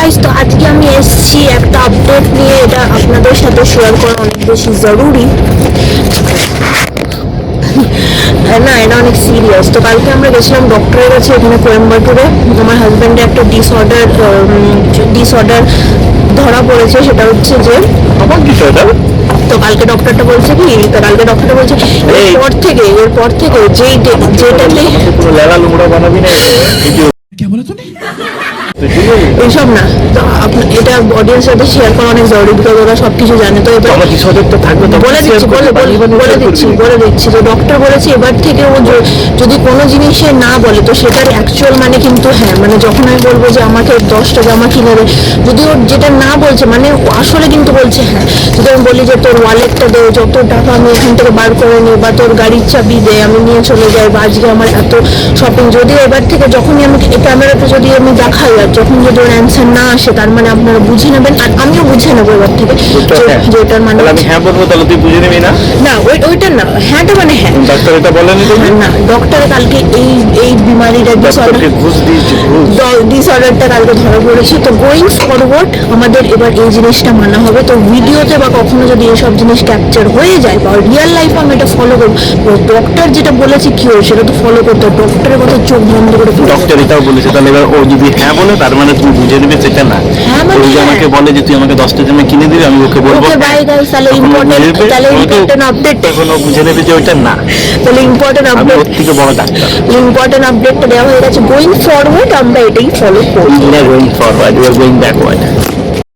Guys, তো আজকে আমি এসেছি একটা আপডেট নিয়ে, এটা আপনাদের সাথে শেয়ার করা অনেক বেশি জরুরি। না, এটা অনেক সিরিয়াস। তো কালকে আমরা গেছিলাম ডক্টরের কাছে এখানে কোয়েম্বাটুরে। আমার হাজব্যান্ডের একটা ডিসঅর্ডার ধরা পড়েছে, সেটা হচ্ছে যে আমার ডিসঅর্ডার। তো কালকে ডক্টরটা বলছে এরপর থেকে যেটাতে পুরো লেলা লুমড়া বানাবি না এইসব না। তো এটা অডিয়েন্স সাথে শেয়ার করা অনেক জরুরি, বিকজ ওরা সবকিছু জানে। তো এবার আমার ডিসঅর্ডার তো থাকবে, তো বলে দিচ্ছি যে ডক্টর বলেছে এবার থেকে ও যদি কোনো জিনিসে না বলে তো সেটার অ্যাকচুয়াল মানে কিন্তু হ্যাঁ, মানে যখন আমি বলবো যে আমাকে 10টা জামা কিনে দে, যদি ওর যেটা না বলছে মানে আসলে কিন্তু বলছে হ্যাঁ। যদি আমি বলি যে তোর ওয়ালেটটা দে, যত টাকা আমি এখান থেকে বার করে নিই, বা তোর গাড়ির চাবি দে, আমি নিয়ে চলে যাই, বা আজকে আমার এত শপিং, যদি এবার থেকে যখনই আমি ক্যামেরাতে যদি আমি দেখাই আর যখন যদি ওর অ্যান্সার না আসে, তার মানে আপনারা বুঝে নেবেন আর আমিও বুঝে নেবো এবার থেকে যে ওটার মানে আমি হ্যাঁ বলবো, তাহলে তুই বুঝে নিবি না। না ওইটা না, হ্যাঁটা মানে হ্যাঁ। ডাক্তার এটা বলেনি তো না, ডক্টর কালকে এই বিমারিটা ডিসঅর্ডারটা কালকে ধরা পড়েছে। তো গোয়িং ফরওয়ার্ড আমাদের এবার এই জিনিসটা মানা হবে। তো ভিডিওতে বা কখনো যদি এইসব জিনিস ক্যাপচার হয়ে যায় বা রিয়েল লাইফে আমি এটা ফলো করবো। ডক্টর যেটা বলেছে কি হয় সেটা তো ফলো করতে হবে, ডক্টরের কথা চোখ বন্ধ করে। ডক্টর এটাও বলেছে, তাহলে এবার ও যদি হ্যাঁ বলে তার মানে তুমি বুঝে নেবে সেটা না। হ্যাঁ মানে ওই যে আমাকে বলে যে তুই আমাকে 10টা জামা কিনে দিবি, আমি ওকে বলবো ওকে বাই গাইস, তাহলে ইম্পর্টেন্ট আপডেট, তখন ও বুঝে নেবে যে ওইটা না। তাহলে ইম্পর্টেন্ট আমি আপডেট, ওর থেকে বড় ডাক্তার। ইম্পর্টেন্ট আপডেটটা দেওয়া হয়ে গেছে। গোয়িং ফরওয়ার্ড আমরা এটাই ফলো করব। We are going forward, we are going backward.